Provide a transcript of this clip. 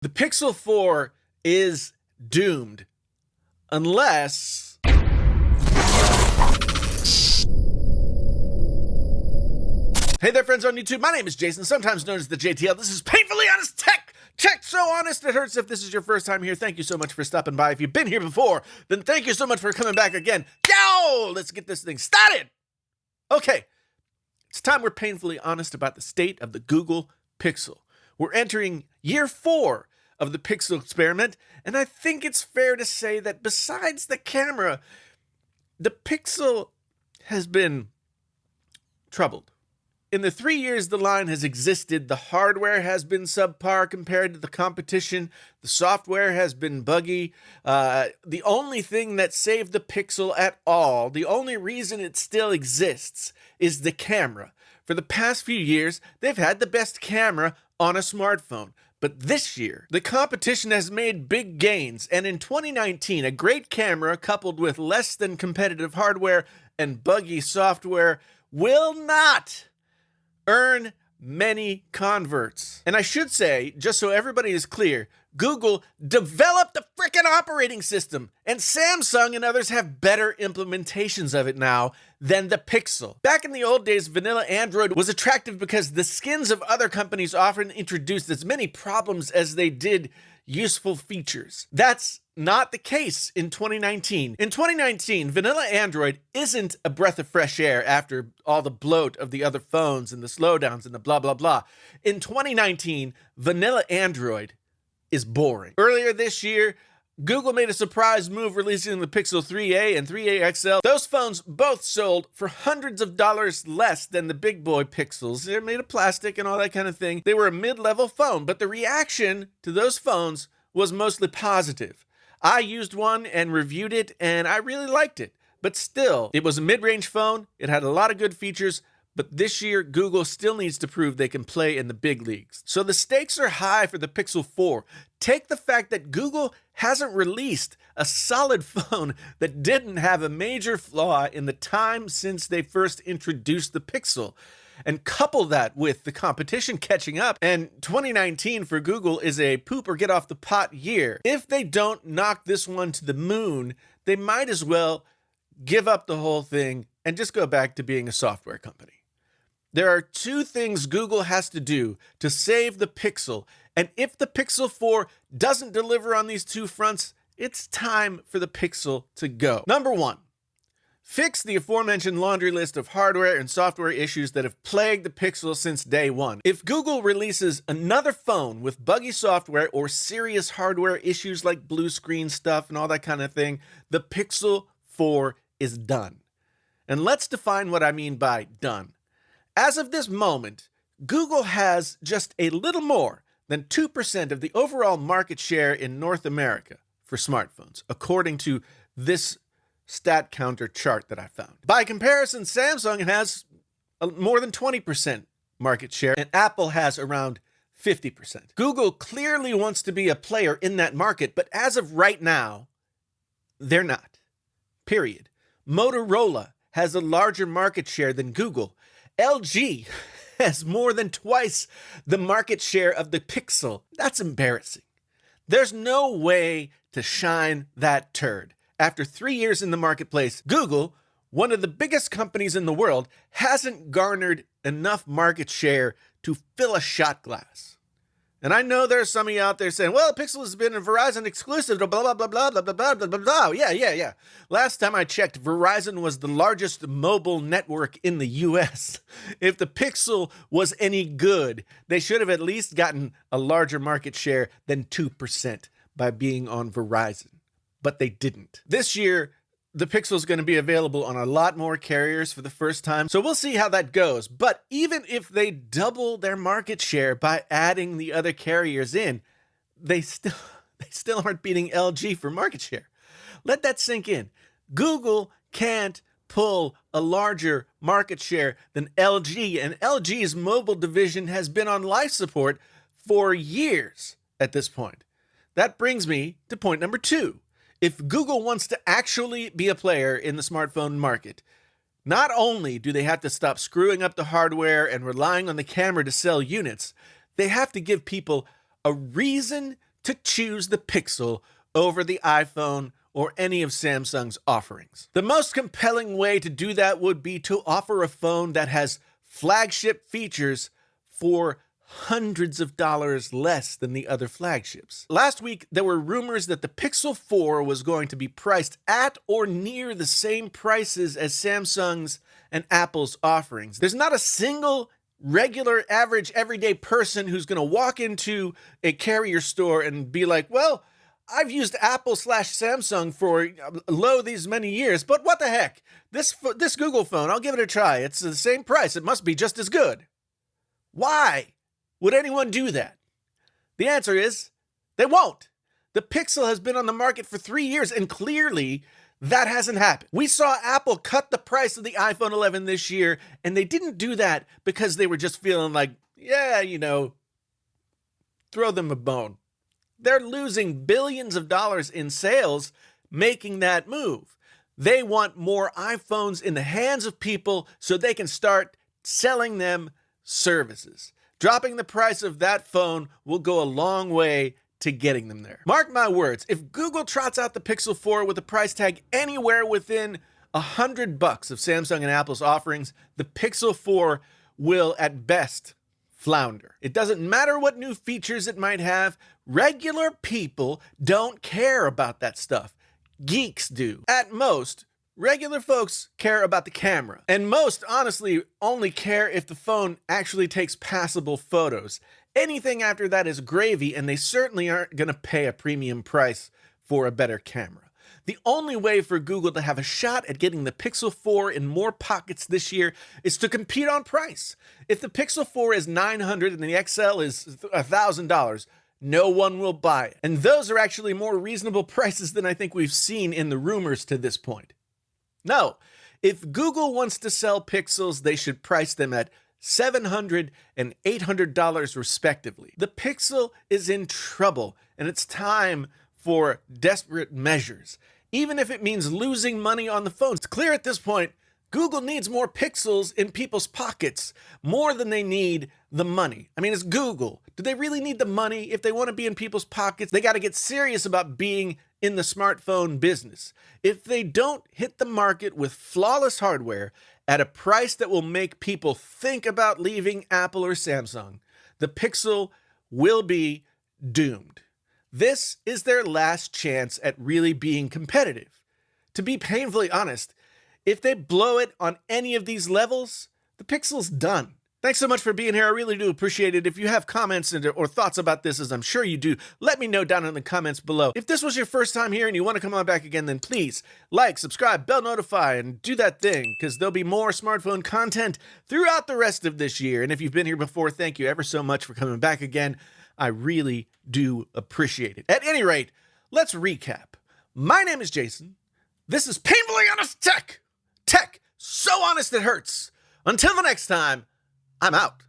The Pixel 4 is doomed unless... Hey there, friends on YouTube. My name is Jason, sometimes known as the JTL. This is Painfully Honest Tech. Tech so honest it hurts. If this is your first time here, thank you so much for stopping by. If you've been here before, then thank you so much for coming back again. Yo! Let's get this thing started. Okay, it's time we're painfully honest about the state of the Google Pixel. We're entering year 4 of the Pixel experiment, and I think it's fair to say that besides the camera, the Pixel has been troubled. In the 3 years the line has existed, the hardware has been subpar compared to the competition. The software has been buggy. The only thing that saved the Pixel at all, the only reason it still exists, is the camera. For the past few years, they've had the best camera on a smartphone. But this year, the competition has made big gains, and in 2019, a great camera coupled with less than competitive hardware and buggy software will not earn many converts. And I should say, just so everybody is clear, Google developed the frickin' operating system, and Samsung and others have better implementations of it now than the Pixel. Back in the old days, vanilla Android was attractive because the skins of other companies often introduced as many problems as they did useful features. That's not the case in 2019. In 2019, vanilla Android isn't a breath of fresh air after all the bloat of the other phones and the slowdowns and the blah, blah, blah. In 2019, vanilla Android is boring. Earlier this year, Google made a surprise move releasing the Pixel 3a and 3a XL. Those phones both sold for hundreds of dollars less than the big boy Pixels. They're made of plastic and all that kind of thing. They were a mid-level phone, but the reaction to those phones was mostly positive. I used one and reviewed it, and I really liked it. But still, it was a mid-range phone. It had a lot of good features. But this year, Google still needs to prove they can play in the big leagues. So the stakes are high for the Pixel 4. Take the fact that Google hasn't released a solid phone that didn't have a major flaw in the time since they first introduced the Pixel, and couple that with the competition catching up, and 2019 for Google is a poop or get off the pot year. If they don't knock this one to the moon, they might as well give up the whole thing and just go back to being a software company. There are two things Google has to do to save the Pixel, and if the Pixel 4 doesn't deliver on these two fronts, it's time for the Pixel to go. Number 1, fix the aforementioned laundry list of hardware and software issues that have plagued the Pixel since day one. If Google releases another phone with buggy software or serious hardware issues like blue screen stuff and all that kind of thing, the Pixel 4 is done. And let's define what I mean by done. As of this moment, Google has just a little more than 2% of the overall market share in North America for smartphones, according to this StatCounter chart that I found. By comparison, Samsung has more than 20% market share, and Apple has around 50%. Google clearly wants to be a player in that market, but as of right now, they're not. Period. Motorola has a larger market share than Google. LG has more than twice the market share of the Pixel. That's embarrassing. There's no way to shine that turd. After 3 years in the marketplace, Google, one of the biggest companies in the world, hasn't garnered enough market share to fill a shot glass. And I know there's some of you out there saying, well, Pixel has been a Verizon exclusive, blah, blah, blah, blah, blah, blah, blah, blah, blah, blah. Yeah. Last time I checked, Verizon was the largest mobile network in the US. If the Pixel was any good, they should have at least gotten a larger market share than 2% by being on Verizon. But they didn't. This year, the Pixel is going to be available on a lot more carriers for the first time, so we'll see how that goes. But even if they double their market share by adding the other carriers in, they still aren't beating LG for market share. Let that sink in. Google can't pull a larger market share than LG, and LG's mobile division has been on life support for years at this point. That brings me to point number 2. If Google wants to actually be a player in the smartphone market, not only do they have to stop screwing up the hardware and relying on the camera to sell units, they have to give people a reason to choose the Pixel over the iPhone or any of Samsung's offerings. The most compelling way to do that would be to offer a phone that has flagship features for hundreds of dollars less than the other flagships. Last week, there were rumors that the Pixel 4 was going to be priced at or near the same prices as Samsung's and Apple's offerings. There's not a single regular, average, everyday person who's going to walk into a carrier store and be like, well, I've used Apple/Samsung for these many years, but what the heck? This Google phone, I'll give it a try. It's the same price. It must be just as good. Why would anyone do that? The answer is they won't. The Pixel has been on the market for 3 years, and clearly that hasn't happened. We saw Apple cut the price of the iPhone 11 this year, and they didn't do that because they were just feeling like, yeah, throw them a bone. They're losing billions of dollars in sales making that move. They want more iPhones in the hands of people so they can start selling them services. Dropping the price of that phone will go a long way to getting them there. Mark my words, if Google trots out the Pixel 4 with a price tag anywhere within $100 of Samsung and Apple's offerings, the Pixel 4 will at best flounder. It doesn't matter what new features it might have. Regular people don't care about that stuff. Geeks do. At most, regular folks care about the camera. And most, honestly, only care if the phone actually takes passable photos. Anything after that is gravy, and they certainly aren't going to pay a premium price for a better camera. The only way for Google to have a shot at getting the Pixel 4 in more pockets this year is to compete on price. If the Pixel 4 is $900 and the XL is $1,000, no one will buy it. And those are actually more reasonable prices than I think we've seen in the rumors to this point. No, if Google wants to sell Pixels, they should price them at $700 and $800 respectively. The Pixel is in trouble, and it's time for desperate measures. Even if it means losing money on the phone. It's clear at this point, Google needs more pixels in people's pockets, more than they need the money. I mean, it's Google. Do they really need the money? If they want to be in people's pockets, they got to get serious about being in the smartphone business. If they don't hit the market with flawless hardware at a price that will make people think about leaving Apple or Samsung, the Pixel will be doomed. This is their last chance at really being competitive. To be painfully honest, if they blow it on any of these levels, the Pixel's done. Thanks so much for being here. I really do appreciate it. If you have comments or thoughts about this, as I'm sure you do, let me know down in the comments below. If this was your first time here and you want to come on back again, then please like, subscribe, bell notify, and do that thing, because there'll be more smartphone content throughout the rest of this year. And if you've been here before, thank you ever so much for coming back again. I really do appreciate it. At any rate, let's recap. My name is Jason. This is Painfully Honest Tech. Tech so honest it hurts. Until the next time, I'm out.